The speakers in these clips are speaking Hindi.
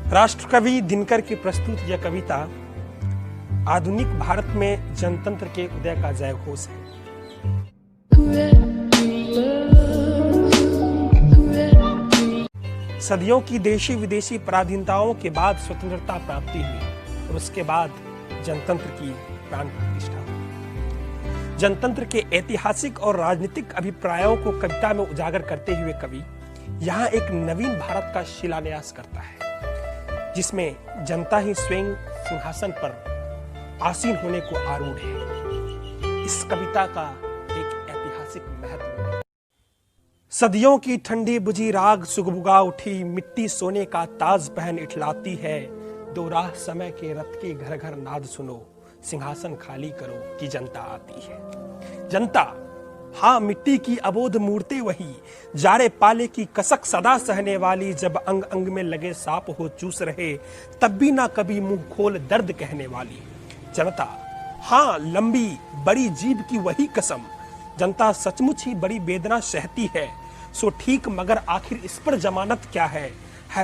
राष्ट्रकवि दिनकर की प्रस्तुत यह कविता आधुनिक भारत में जनतंत्र के उदय का जयघोष है। सदियों की देशी विदेशी पराधीनताओं के बाद स्वतंत्रता प्राप्ति हुई और उसके बाद जनतंत्र की प्राण प्रतिष्ठा हुई। जनतंत्र के ऐतिहासिक और राजनीतिक अभिप्रायों को कविता में उजागर करते हुए कवि यहाँ एक नवीन भारत का शिलान्यास करता है, जिसमें जनता ही स्वयं सिंहासन पर आसीन होने को आरूढ़ है। इस कविता का एक ऐतिहासिक महत्व है। सदियों की ठंडी बुझी राग सुगबुगा उठी, मिट्टी सोने का ताज पहन इठलाती है। दो राह समय के रथ के घर घर नाद सुनो, सिंहासन खाली करो कि जनता आती है। जनता, हाँ, मिट्टी की अबोध मूर्तें वही, जाड़े पाले की कसक सदा सहने वाली। जब अंग अंग में लगे सांप हो चूस रहे, तब भी ना कभी मुंह खोल दर्द कहने वाली। जनता, हाँ, लंबी बड़ी जीभ की वही कसम। जनता सचमुच ही बड़ी वेदना सहती है, सो ठीक, मगर आखिर इस पर जमानत क्या है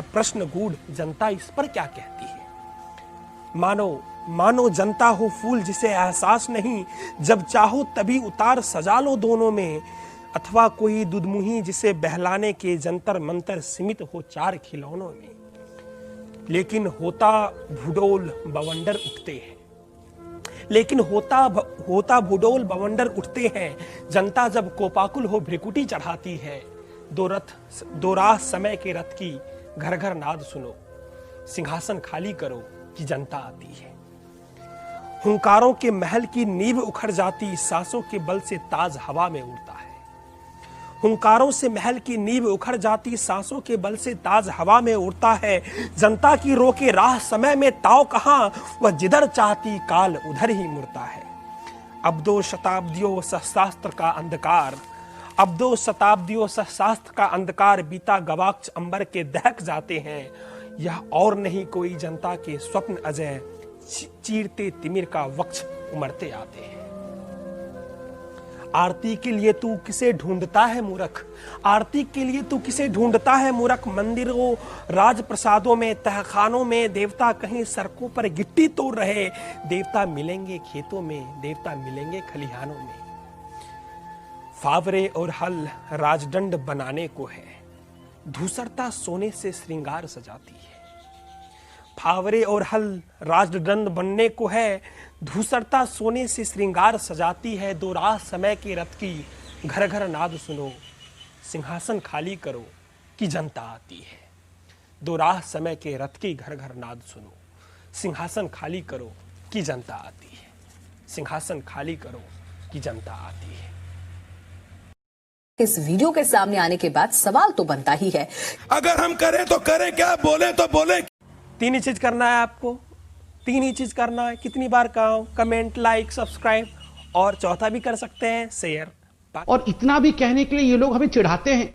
प्रश्न गूढ़, जनता इस पर क्या कहती है। मानो जनता हो फूल जिसे एहसास नहीं, जब चाहो तभी उतार सजा लो दोनों में। अथवा कोई दुधमुही जिसे बहलाने के जंतर मंतर सीमित हो चार खिलौनों में। लेकिन होता भूडोल बवंडर उठते हैं, जनता जब कोपाकुल हो भ्रिकुटी चढ़ाती है। दो राह समय के रथ की घर घर नाद सुनो, सिंहासन खाली करो कि जनता आती है। हुंकारों के महल की नींव उखड़ जाती, सांसों के बल से ताज हवा में उड़ता है। हुंकारों से महल की नींव उखड़ जाती, सांसों के बल से ताज हवा में उड़ता है। जनता की रोके राह समय में ताव कहां, वह जिधर चाहती काल उधर ही मुड़ता है। अब दो शताब्दियों सहस्त्र का अंधकार बीता, गवाक्ष अंबर के दहक जाते हैं। यह और नहीं कोई जनता के स्वप्न अजय, चीरते तिमिर का वक्ष उमड़ते आते हैं। आरती के लिए तू किसे ढूंढता है मूर्ख, आरती के लिए तू किसे ढूंढता है मूर्ख। मंदिरों राजप्रसादों में तहखानों में देवता कहीं सड़कों पर गिट्टी तोड़ रहे। देवता मिलेंगे खेतों में, देवता मिलेंगे खलिहानों में। फावरे और हल राजदंड बनाने को है, धूसरता सोने से श्रृंगार सजाती है। फावरे और हल राजदंड बनने को है, धूसरता सोने से श्रृंगार सजाती है। दो राह समय के रथ की घर घर नाद सुनो, सिंहासन खाली करो कि जनता आती है। दो राह समय के रथ की घर घर नाद सुनो, सिंहासन खाली करो कि जनता आती है। सिंहासन खाली करो कि जनता आती है। इस वीडियो के सामने आने के बाद सवाल तो बनता ही है, अगर हम करें तो करें क्या, बोले तो बोले। तीन ही चीज करना है आपको, तीन ही चीज करना है। कितनी बार कहा, कमेंट, लाइक, सब्सक्राइब, और चौथा भी कर सकते हैं शेयर। और इतना भी कहने के लिए ये लोग हमें चिढ़ाते हैं।